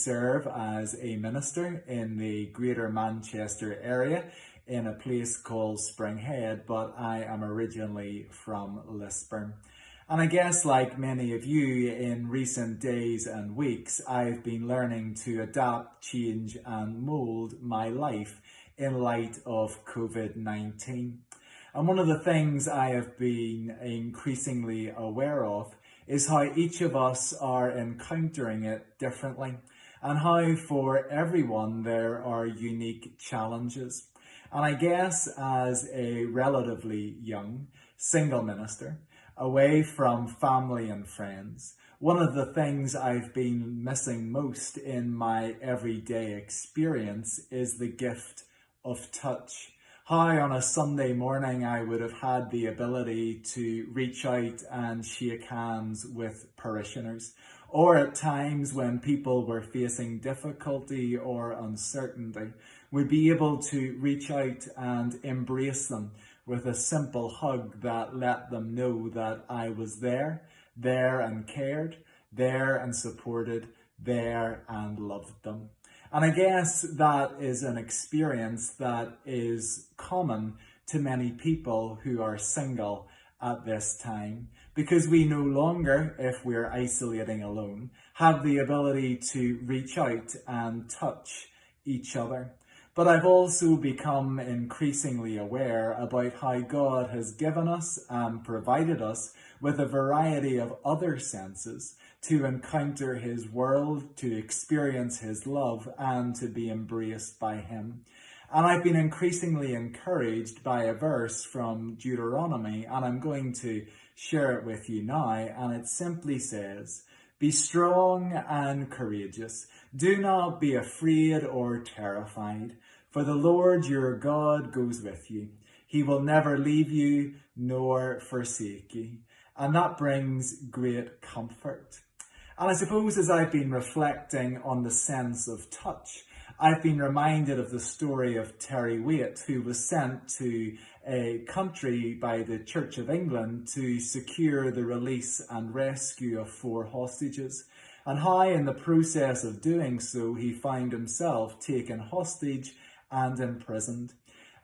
serve as a minister in the Greater Manchester area in a place called Springhead, but I am originally from Lisburn. And I guess like many of you in recent days and weeks, I've been learning to adapt, change and mould my life in light of COVID-19. And one of the things I have been increasingly aware of is how each of us are encountering it differently, and how for everyone there are unique challenges. And I guess as a relatively young single minister, away from family and friends, one of the things I've been missing most in my everyday experience is the gift of touch. How on a Sunday morning I would have had the ability to reach out and shake hands with parishioners, or at times when people were facing difficulty or uncertainty, would be able to reach out and embrace them with a simple hug that let them know that I was there and cared, there and supported, there and loved them. And I guess that is an experience that is common to many people who are single at this time, because we no longer, if we're isolating alone, have the ability to reach out and touch each other. But I've also become increasingly aware about how God has given us and provided us with a variety of other senses to encounter his world, to experience his love, and to be embraced by him. And I've been increasingly encouraged by a verse from Deuteronomy, and I'm going to share it with you now, and it simply says, "Be strong and courageous. Do not be afraid or terrified, for the Lord your God goes with you. He will never leave you nor forsake you." And that brings great comfort. And I suppose as I've been reflecting on the sense of touch, I've been reminded of the story of Terry Waite, who was sent to a country by the Church of England to secure the release and rescue of 4 hostages, and how in the process of doing so he found himself taken hostage and imprisoned.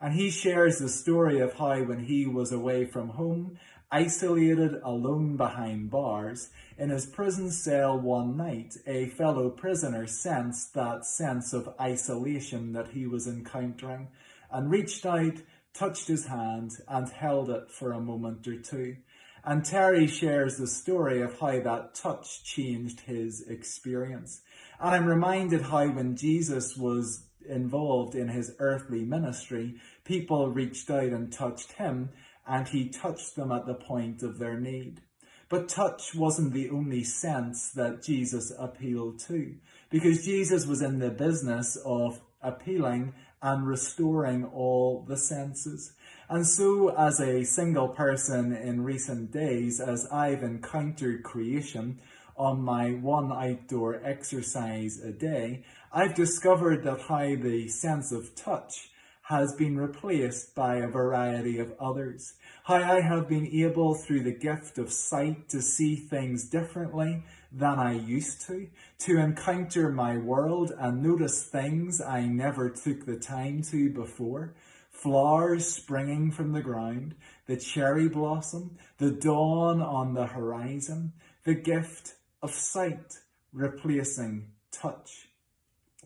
And he shares the story of how when he was away from home, isolated, alone behind bars, in his prison cell one night, a fellow prisoner sensed that sense of isolation that he was encountering and reached out, touched his hand and held it for a moment or two. And Terry shares the story of how that touch changed his experience. And I'm reminded how when Jesus was involved in his earthly ministry, people reached out and touched him, and he touched them at the point of their need. But touch wasn't the only sense that Jesus appealed to, because Jesus was in the business of appealing and restoring all the senses. And so as a single person in recent days, as I've encountered creation on my one outdoor exercise a day, I've discovered that how the sense of touch has been replaced by a variety of others. How I have been able, through the gift of sight, to see things differently than I used to encounter my world and notice things I never took the time to before. Flowers springing from the ground, the cherry blossom, the dawn on the horizon, the gift of sight replacing touch.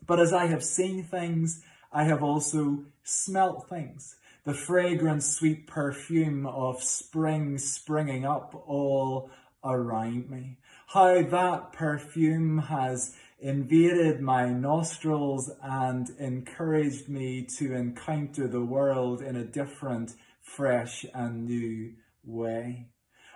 But as I have seen things, I have also smelt things. The fragrant, sweet perfume of spring springing up all around me. How that perfume has invaded my nostrils and encouraged me to encounter the world in a different, fresh and new way.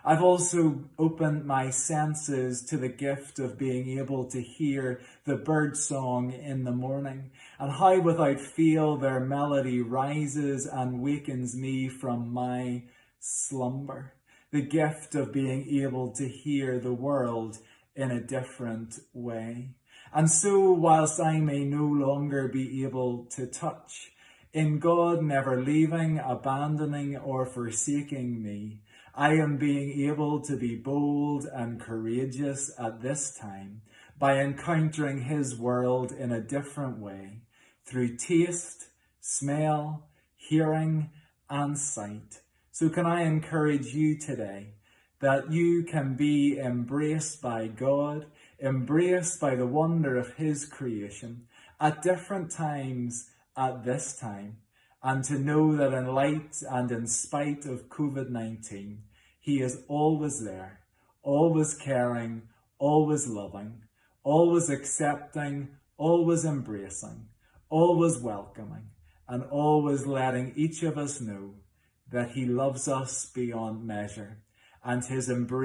I've also opened my senses to the gift of being able to hear the bird song in the morning, and how without fail their melody rises and wakens me from my slumber. The gift of being able to hear the world in a different way. And so, whilst I may no longer be able to touch, in God never leaving, abandoning or forsaking me, I am being able to be bold and courageous at this time by encountering his world in a different way through taste, smell, hearing, and sight. So can I encourage you today that you can be embraced by God, embraced by the wonder of his creation at different times at this time, and to know that in light and in spite of COVID-19, he is always there, always caring, always loving, always accepting, always embracing, always welcoming, and always letting each of us know that he loves us beyond measure, and his embrace